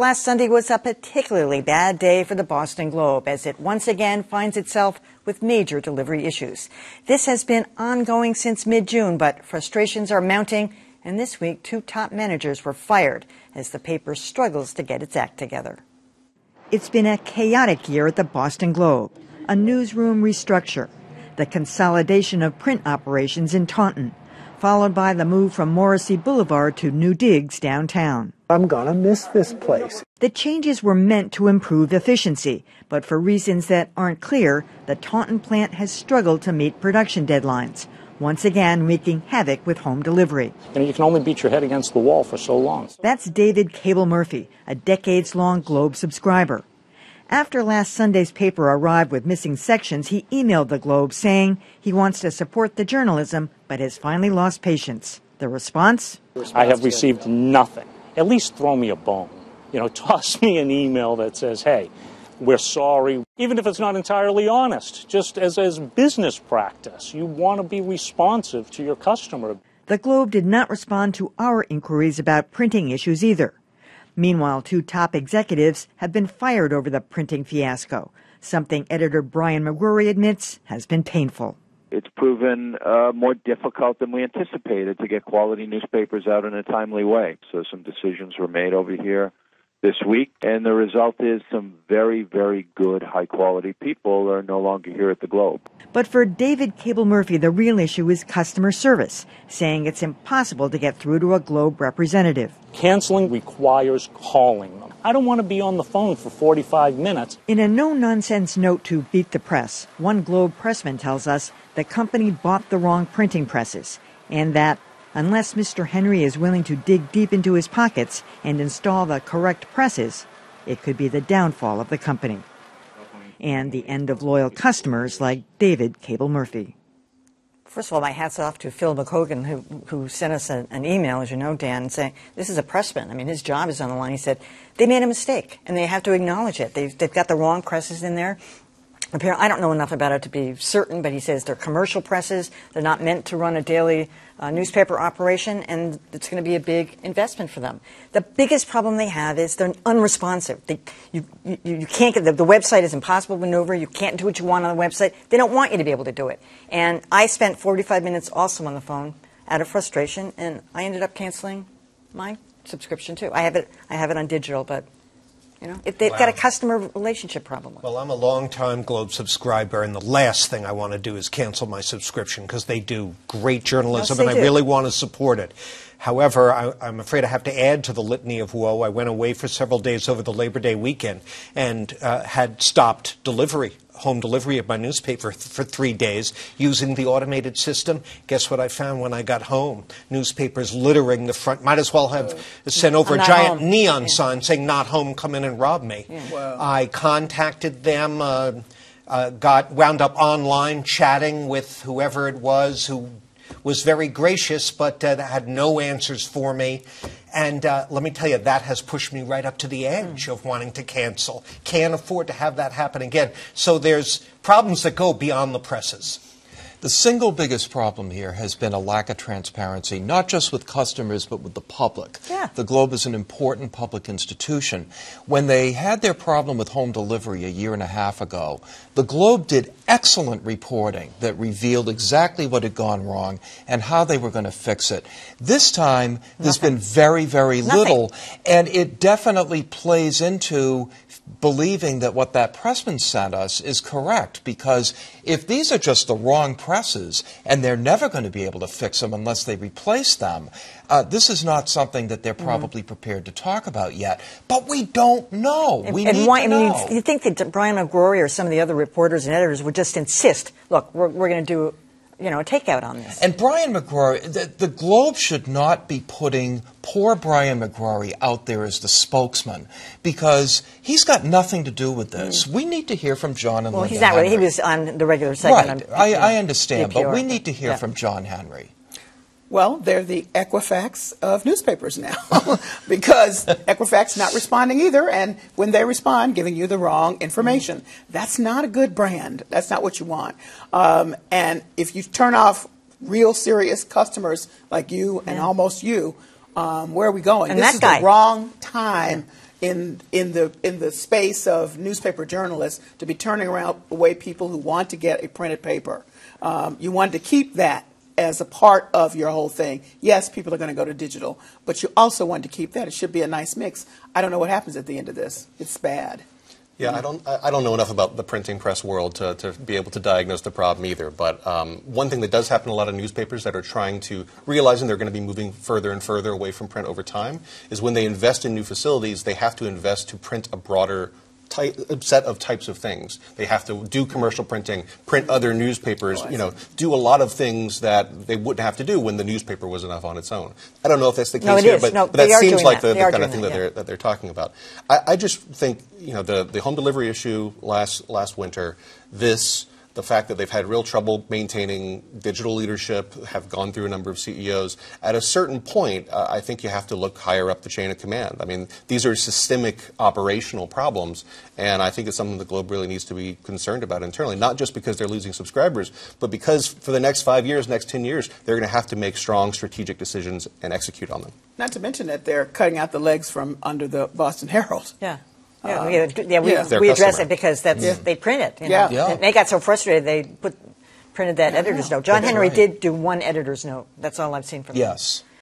Last Sunday was a particularly bad day for the Boston Globe as it once again finds itself with major delivery issues. This has been ongoing since mid-June, but frustrations are mounting, and this week 2 top managers were fired as the paper struggles to get its act together. It's been a chaotic year at the Boston Globe, a newsroom restructure, the consolidation of print operations in Taunton, followed by the move from Morrissey Boulevard to New Digs downtown. I'm gonna miss this place. The changes were meant to improve efficiency, but for reasons that aren't clear, the Taunton plant has struggled to meet production deadlines, once again wreaking havoc with home delivery. And you can only beat your head against the wall for so long. That's David Cable Murphy, a decades-long Globe subscriber. After last Sunday's paper arrived with missing sections, he emailed the Globe saying he wants to support the journalism, but has finally lost patience. The response? I have received nothing. At least throw me a bone. Toss me an email that says, hey, we're sorry. Even if it's not entirely honest, just as business practice, you want to be responsive to your customer. The Globe did not respond to our inquiries about printing issues either. Meanwhile, 2 top executives have been fired over the printing fiasco, something editor Brian McGrory admits has been painful. It's proven more difficult than we anticipated to get quality newspapers out in a timely way. So some decisions were made over here this week, and the result is some very, very good, high-quality people are no longer here at the Globe. But for David Cable Murphy, the real issue is customer service, saying it's impossible to get through to a Globe representative. Canceling requires calling them. I don't want to be on the phone for 45 minutes. In a no-nonsense note to Beat the Press, one Globe pressman tells us the company bought the wrong printing presses, and that unless Mr. Henry is willing to dig deep into his pockets and install the correct presses, it could be the downfall of the company and the end of loyal customers like David Cable Murphy. First of all, my hat's off to Phil McHogan, who sent us an email, as you know, Dan, saying this is a pressman. I mean, his job is on the line. He said they made a mistake, and they have to acknowledge it. They've got the wrong presses in there. Apparently, I don't know enough about it to be certain, but he says they're commercial presses. They're not meant to run a daily newspaper operation, and it's going to be a big investment for them. The biggest problem they have is they're unresponsive. You can't get the website is impossible to maneuver. You can't do what you want on the website. They don't want you to be able to do it. And I spent 45 minutes also on the phone out of frustration, and I ended up canceling my subscription too. I have it on digital, but. If they've got a customer relationship problem. Well, I'm a long-time Globe subscriber, and the last thing I want to do is cancel my subscription because they do great journalism, and I really want to support it. However, I'm afraid I have to add to the litany of woe. I went away for several days over the Labor Day weekend and had stopped home delivery of my newspaper for 3 days using the automated system. Guess what I found when I got home? Newspapers littering the front. Might as well have sent over a giant neon sign saying, "Not home, come in and rob me." Yeah. Wow. I contacted them, wound up online chatting with whoever it was who was very gracious, but had no answers for me. And let me tell you, that has pushed me right up to the edge of wanting to cancel. Can't afford to have that happen again. So there's problems that go beyond the presses. The single biggest problem here has been a lack of transparency, not just with customers, but with the public. Yeah. The Globe is an important public institution. When they had their problem with home delivery a year and a half ago, the Globe did excellent reporting that revealed exactly what had gone wrong and how they were going to fix it. This time, there's been very, very little, and it definitely plays into believing that what that pressman sent us is correct, because if these are just the wrong presses and they're never going to be able to fix them unless they replace them, this is not something that they're probably prepared to talk about yet. But we don't know. We need to know. You think that Brian McGrory or some of the other reporters and editors would just insist, look, we're going to do a takeout on this. And Brian McGrory, the Globe should not be putting poor Brian McGrory out there as the spokesman, because he's got nothing to do with this. We need to hear from John and Linda he's not Henry. He was on the regular segment. Right. I understand, but we need to hear from John Henry. Well, they're the Equifax of newspapers now because Equifax not responding either, and when they respond, giving you the wrong information. That's not a good brand. That's not what you want. And if you turn off real serious customers like you and almost you, where are we going? And this is the wrong time in the space of newspaper journalists to be turning around away people who want to get a printed paper. You want to keep that as a part of your whole thing. Yes, people are going to go to digital, but you also want to keep that. It should be a nice mix. I don't know what happens at the end of this. It's bad. Yeah, I don't know enough about the printing press world to be able to diagnose the problem either. But one thing that does happen in a lot of newspapers that are trying to, realizing they're going to be moving further and further away from print over time, is when they invest in new facilities, they have to invest to print a broader set of types of things. They have to do commercial printing, print other newspapers, do a lot of things that they wouldn't have to do when the newspaper was enough on its own. I don't know if that's the case here, but that seems like the kind of thing that they're talking about. I just think, the home delivery issue last winter, the fact that they've had real trouble maintaining digital leadership, have gone through a number of CEOs. At a certain point, I think you have to look higher up the chain of command. I mean, these are systemic operational problems, and I think it's something the Globe really needs to be concerned about internally, not just because they're losing subscribers, but because for the next 5 years, next 10 years, they're going to have to make strong strategic decisions and execute on them. Not to mention that they're cutting out the legs from under the Boston Herald. Yeah. We address it because they print it. And they got so frustrated they printed that editor's note. John Henry did do one editor's note. That's all I've seen from him. Yes.